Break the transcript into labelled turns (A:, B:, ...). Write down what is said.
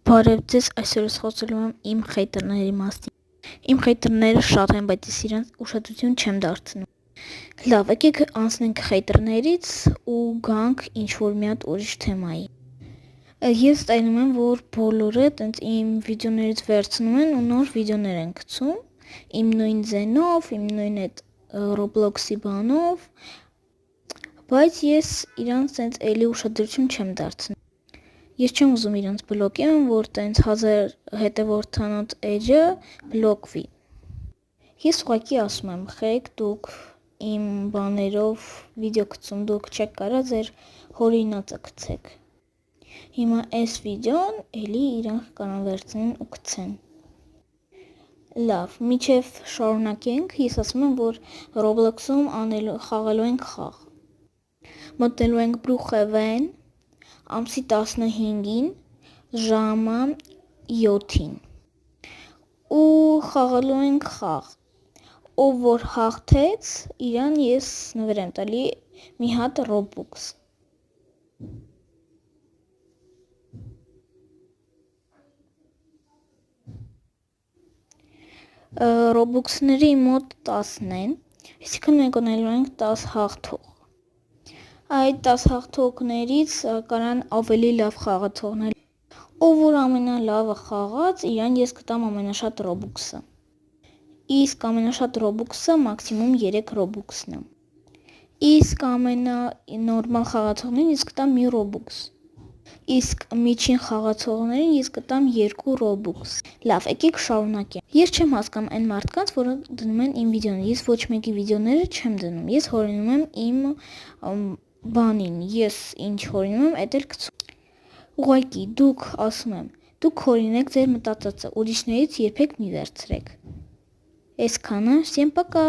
A: Բարև ձեզ, այսօր ես խոսելու եմ իմ խեյթերների մասին։ Իմ խեյթերները շատ են, բայց ես իրանց ուշադրություն չեմ դարձնում։ Լավ, եկեք անցնենք խեյթերներից ու գանք ինչ-որ մի հատ ուրիշ թեմայի։ Ես տեսնում եմ, որ բոլորը տենց իմ վիդեոներից վերցնում են ու նոր վիդեոներ են գցում, իմ նույն ձենով, իմ նույն այդ Roblox-ի բանով, բայց ես իրանց տենց էլի ուշադրություն չեմ դարձնում։ Ես չեմ ուզում իրանց բլոկեմ, որ տենց 1000 հետևորդանոց էջը բլոկվի։ Ես ուղղակի ասում եմ, խեք դուք իմ բաներով վիդեո գցում, դուք չեք կարա ձեր հորինածը գցեք։ Հիմա այս վիդեոն էլի իրանք կանան վերցնեն ու գցեն։ Լավ, միջև շարունակենք, ես ասում եմ, որ Roblox-ում խաղալու ենք խաղ։ Մտնելու ենք Բրուխևեն, ամսի 15-ին, ժամը 7-ին։ Ու խաղալու ենք խաղ։ Ով որ հաղթեց, իրան ես նվեր եմ տալի մի հատ Robux։ Robux-ների մոտ 10-ն են, այսինքն մենք ունենալու ենք 10 հաղթող։ Այդ 10 հաղթողներից կարան ավելի լավ խաղացողներ։ Ով որ ամենալավը խաղաց, իրան ես կտամ ամենաշատ Robux-ը։ Իսկ ամենաշատ Robux-ը մաքսիմում 3 Robux-ն է։ Իսկ ամենանորմալ խաղացողներին ես կտամ 1 Robux։ Իսկ միջին խաղացողներին ես կտամ 2 Robux։ Լավ, եկեք շարունակենք։ Ես չեմ հասկանում այն մարդկանց, որոնք դնում են իմ վիդեոները։ Ես ոչ մեկի վիդեոները չեմ դնում։ Ես հորինում եմ իմ բանին։ Ես ինչ հորինում եմ, այդ էլ գցում։ Ուղղակի դուք ասում եմ, դուք հորինեք ձեր մտածածը, ուրիշներից երբեք մի վերցրեք։ Այսքանը, всем пока։